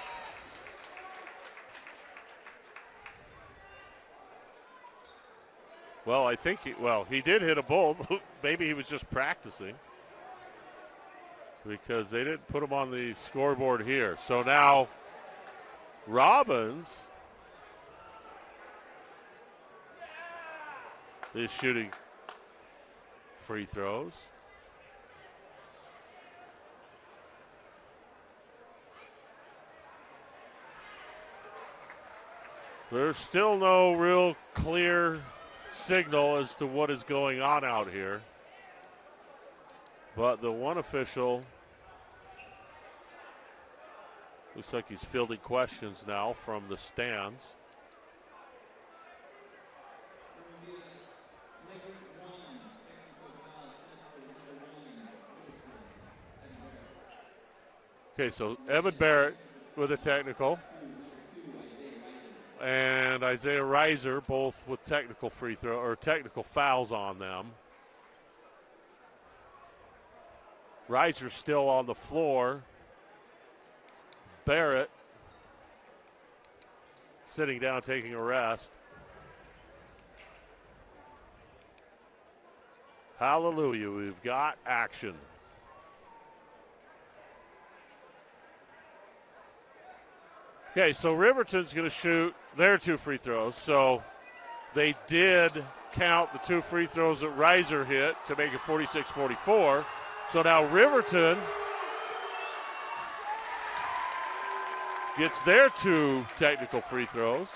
Well, I think he did hit them both. Maybe he was just practicing, because they didn't put him on the scoreboard here. So now Robbins is shooting free throws. There's still no real clear signal as to what is going on out here. But the one official looks like he's fielding questions now from the stands. Okay, so Evan Barrett with a technical. And Isaiah Reiser both with technical free throw or technical fouls on them. Reiser still on the floor. Barrett sitting down taking a rest. Hallelujah, we've got action. Okay, so Riverton's going to shoot their two free throws. So they did count the two free throws that Reiser hit to make it 46-44. So now Riverton gets their two technical free throws.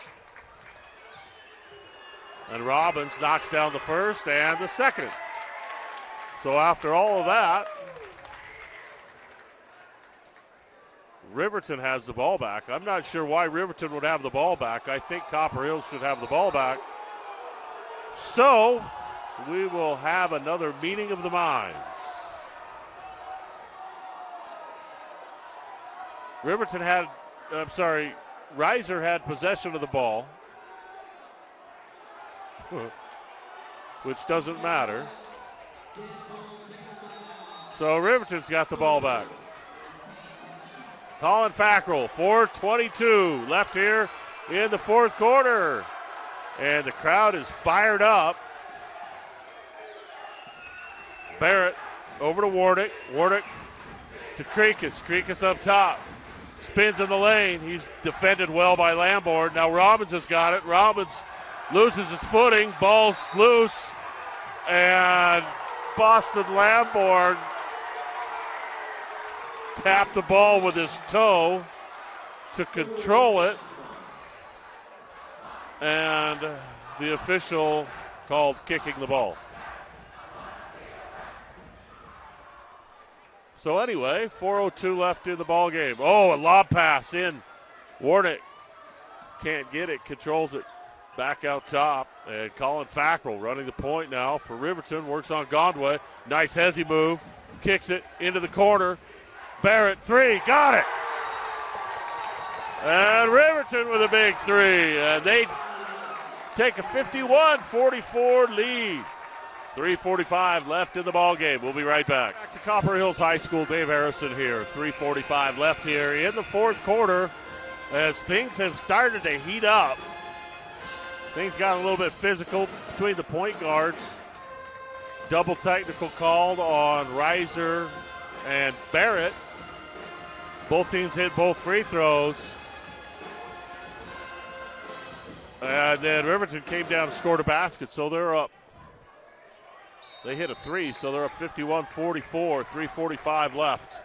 And Robbins knocks down the first and the second. So after all of that, Riverton has the ball back. I'm not sure why Riverton would have the ball back. I think Copper Hills should have the ball back. So we will have another meeting of the minds. Reiser had possession of the ball, which doesn't matter. So Riverton's got the ball back. Colin Fackrell, 4:22 left here in the fourth quarter. And the crowd is fired up. Barrett over to Warnick. Warnick to Kreekus. Kreekus up top. Spins in the lane. He's defended well by Lamborn. Now Robbins has got it. Robbins loses his footing. Ball's loose. And Boston Lamborn tapped the ball with his toe to control it. And the official called kicking the ball. So anyway, 4:02 left in the ball game. Oh, a lob pass in. Warnick can't get it, controls it back out top. And Colin Fackrell running the point now for Riverton, works on Gondway. Nice hezzy move, kicks it into the corner. Barrett, three, got it! And Riverton with a big three, and they take a 51-44 lead. 3:45 left in the ball game. We'll be right back. Back to Copper Hills High School. Dave Harrison here. 3:45 left here in the fourth quarter as things have started to heat up. Things got a little bit physical between the point guards. Double technical called on Reiser and Barrett. Both teams hit both free throws. And then Riverton came down and scored a basket, so they're up. They hit a three, so they're up 51-44, 3:45 left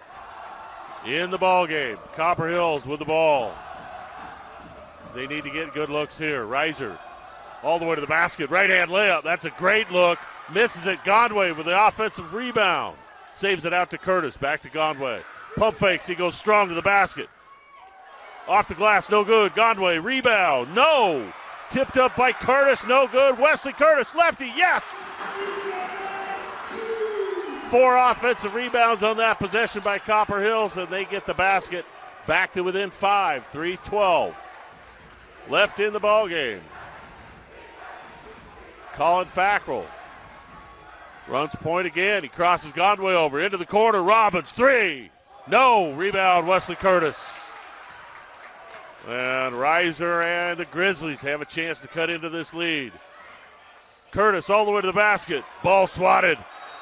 in the ball game. Copper Hills with the ball. They need to get good looks here. Reiser all the way to the basket. Right-hand layup. That's a great look. Misses it. Gondway with the offensive rebound. Saves it out to Curtis. Back to Gondway. Pump fakes. He goes strong to the basket. Off the glass. No good. Gondway. Rebound. No. Tipped up by Curtis. No good. Wesley Curtis. Lefty. Yes. 4 offensive rebounds on that possession by Copper Hills, and they get the basket back to within 5. 3:12 left in the ball game. Colin Fackrell runs point again. He crosses Gondway over into the corner. Robbins, three. No. Rebound, Wesley Curtis. And Reiser and the Grizzlies have a chance to cut into this lead. Curtis all the way to the basket. Ball swatted.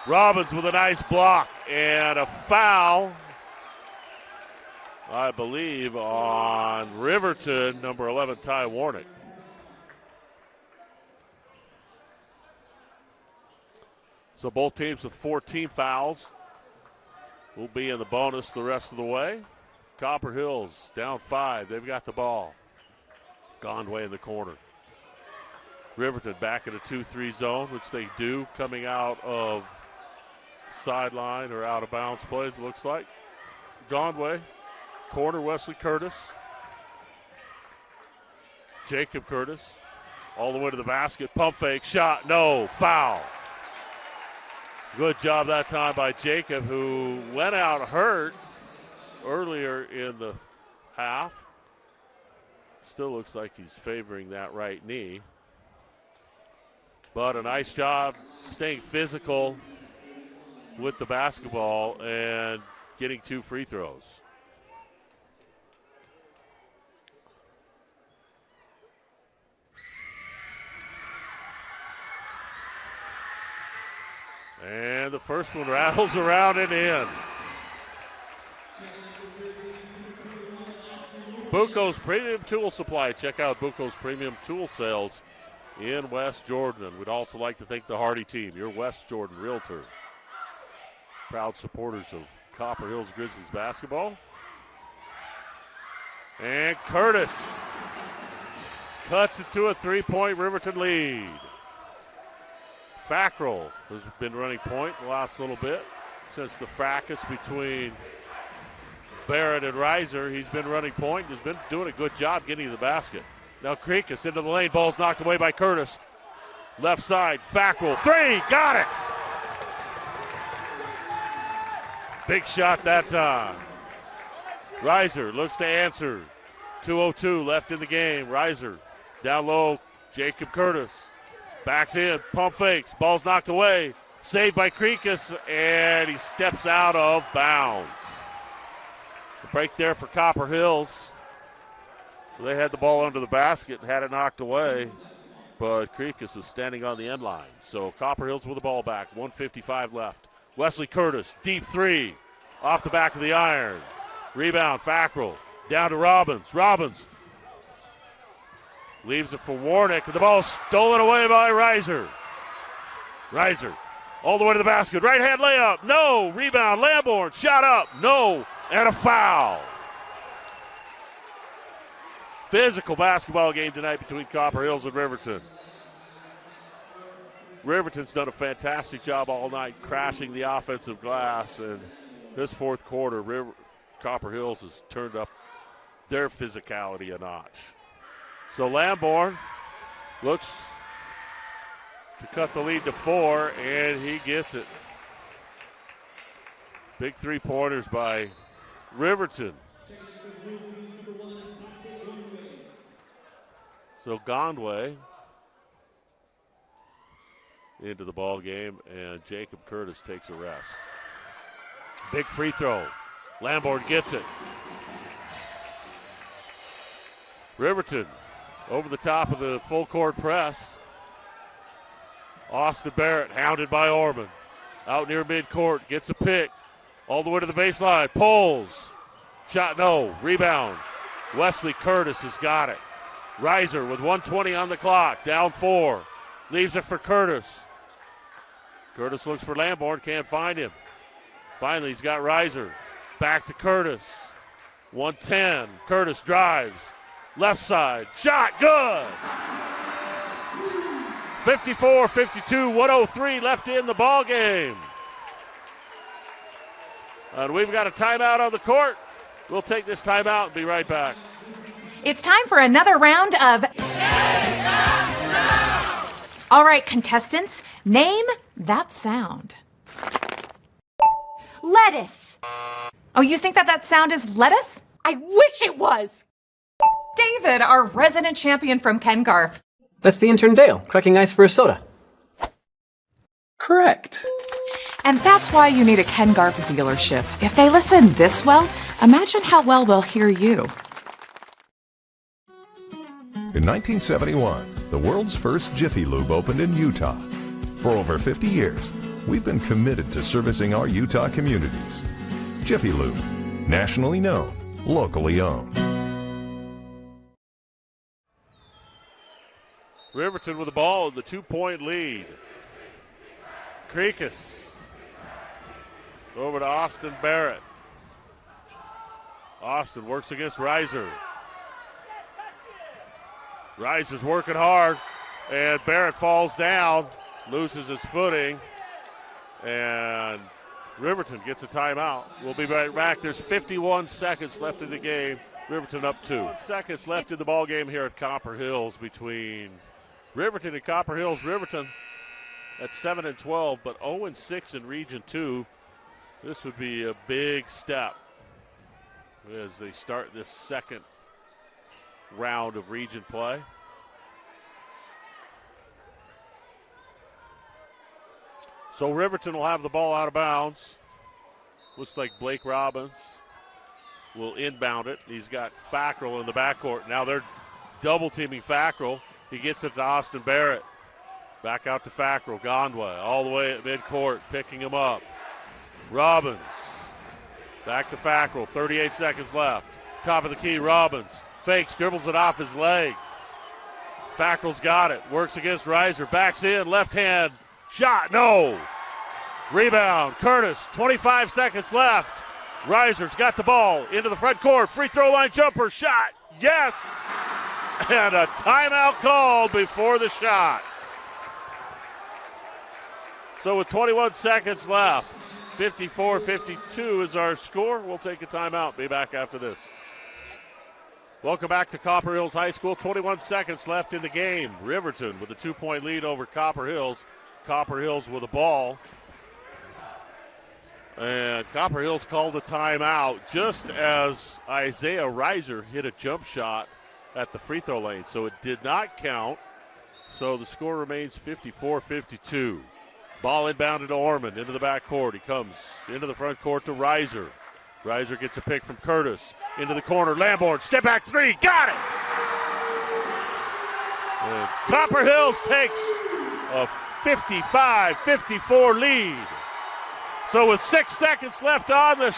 Robbins with a nice block and a foul, I believe, on Riverton, number 11, Ty Warnick. So both teams with 14 fouls will be in the bonus the rest of the way. Copper Hills down 5. They've got the ball. Gondway in the corner. Riverton back in a 2-3 zone, which they do coming out of sideline or out of bounds plays, it looks like. Gondway, corner, Wesley Curtis. Jacob Curtis, all the way to the basket. Pump fake, shot, no, foul. Good job that time by Jacob, who went out hurt earlier in the half. Still looks like he's favoring that right knee. But a nice job staying physical with the basketball and getting 2 free throws. And the first one rattles around and in. Buco's Premium Tool Supply. Check out Buco's Premium Tool Sales in West Jordan. And we'd also like to thank the Hardy team, your West Jordan Realtor. Proud supporters of Copper Hills Grizzlies basketball. And Curtis cuts it to a 3-point Riverton lead. Fackrell has been running point the last little bit since the fracas between Barrett and Reiser. He's been running point. He's been doing a good job getting to the basket. Now Kreekus into the lane. Ball's knocked away by Curtis. Left side, Fackrell. 3, got it! Big shot that time. Reiser looks to answer. 2:02 left in the game. Reiser down low. Jacob Curtis backs in. Pump fakes. Ball's knocked away. Saved by Kreekus, and he steps out of bounds. The break there for Copper Hills. They had the ball under the basket and had it knocked away, but Kreekus was standing on the end line. So Copper Hills with the ball back. 1:55 left. Wesley Curtis, deep 3, off the back of the iron. Rebound, Fackrell, down to Robbins. Robbins leaves it for Warnick, and the ball stolen away by Reiser. Reiser, all the way to the basket. Right-hand layup, no. Rebound, Lamborn, shot up, no. And a foul. Physical basketball game tonight between Copper Hills and Riverton. Riverton's done a fantastic job all night crashing the offensive glass, and this fourth quarter, Copper Hills has turned up their physicality a notch. So Lamborn looks to cut the lead to 4, and he gets it. Big 3-pointers by Riverton. So Gondway into the ball game, and Jacob Curtis takes a rest. Big free throw. Lamborn gets it. Riverton over the top of the full court press. Austin Barrett hounded by Orman. Out near midcourt, gets a pick. All the way to the baseline, pulls. Shot no, rebound. Wesley Curtis has got it. Reiser with 1:20 on the clock, down 4. Leaves it for Curtis. Curtis looks for Lamborn, can't find him. Finally, he's got Reiser. Back to Curtis. 1:10, Curtis drives. Left side, shot, good. 54-52, 103 left in the ball game. And we've got a timeout on the court. We'll take this timeout and be right back. It's time for another round of... All right, contestants, name that sound. Lettuce. Oh, you think that sound is lettuce? I wish it was. David, our resident champion from Ken Garf. That's the intern Dale, cracking ice for a soda. Correct. And that's why you need a Ken Garf dealership. If they listen this well, imagine how well they'll hear you. In 1971, the world's first Jiffy Lube opened in Utah. For over 50 years, we've been committed to servicing our Utah communities. Jiffy Lube, nationally known, locally owned. Riverton with the ball in the 2-point lead. Krekus over to Austin Barrett. Austin works against Reiser. Reiser's working hard, and Barrett falls down, loses his footing, and Riverton gets a timeout. We'll be right back. There's 51 seconds left in the game. Riverton up 2. Seconds left in the ball game here at Copper Hills between Riverton and Copper Hills. Riverton at 7-12, but 0-6 in Region 2. This would be a big step as they start this second round of region play. So Riverton will have the ball out of bounds. Looks like Blake Robbins will inbound it. He's got Fackrell in the backcourt. Now they're double teaming Fackrell. He gets it to Austin Barrett. Back out to Fackrell. Gondway all the way at midcourt, picking him up. Robbins back to Fackrell. 38 seconds left. Top of the key, Robbins. Fakes, dribbles it off his leg. Fackrell's got it. Works against Reiser. Backs in, left hand. Shot, no. Rebound, Curtis. 25 seconds left. Reiser's got the ball into the front court. Free throw line jumper. Shot, yes. And a timeout called before the shot. So with 21 seconds left, 54-52 is our score. We'll take a timeout. Be back after this. Welcome back to Copper Hills High School. 21 seconds left in the game. Riverton with a 2-point lead over Copper Hills. Copper Hills with a ball. And Copper Hills called a timeout just as Isaiah Reiser hit a jump shot at the free throw lane. So it did not count. So the score remains 54-52. Ball inbounded to Orman into the backcourt. He comes into the front court to Reiser. Reiser gets a pick from Curtis. Into the corner, Lamborn, step back 3, got it! And Copper Hills takes a 55-54 lead. So with 6 seconds left on the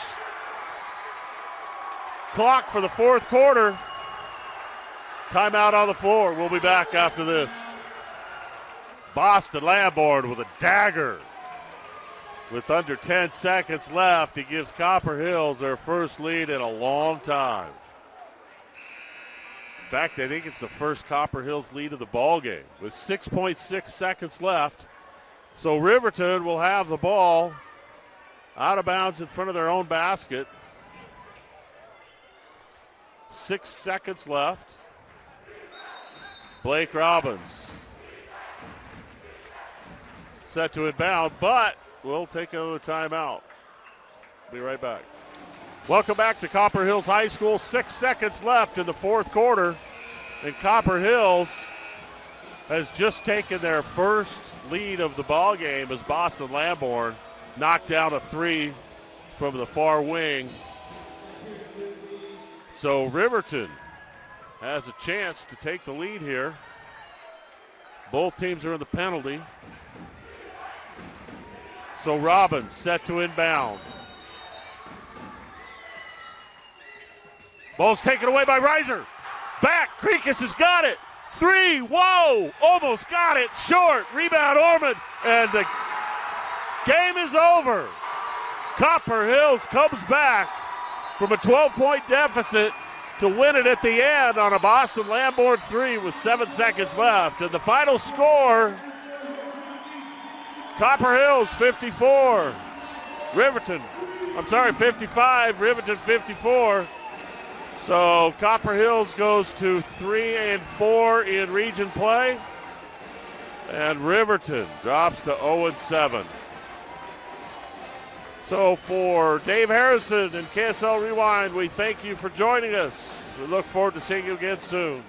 clock for the fourth quarter, timeout on the floor. We'll be back after this. Boston Lamborn with a dagger. With under 10 seconds left, he gives Copper Hills their first lead in a long time. In fact, I think it's the first Copper Hills lead of the ball game with 6.6 seconds left. So Riverton will have the ball out of bounds in front of their own basket. 6 seconds left. Blake Robbins set to inbound, but we'll take another timeout. Be right back. Welcome back to Copper Hills High School. 6 seconds left in the fourth quarter, and Copper Hills has just taken their first lead of the ball game as Boston Lamborn knocked down a three from the far wing. So Riverton has a chance to take the lead here. Both teams are in the penalty. So Robbins set to inbound. Ball's taken away by Reiser. Back, Kreekus has got it. Three, whoa, almost got it, short. Rebound, Ormond, and the game is over. Copper Hills comes back from a 12-point deficit to win it at the end on a Boston Lamborn three with 7 seconds left. And the final score, Copper Hills 55, Riverton 54. So Copper Hills goes to 3-4 in region play, and Riverton drops to 0-7. So for Dave Harrison and KSL Rewind, we thank you for joining us. We look forward to seeing you again soon.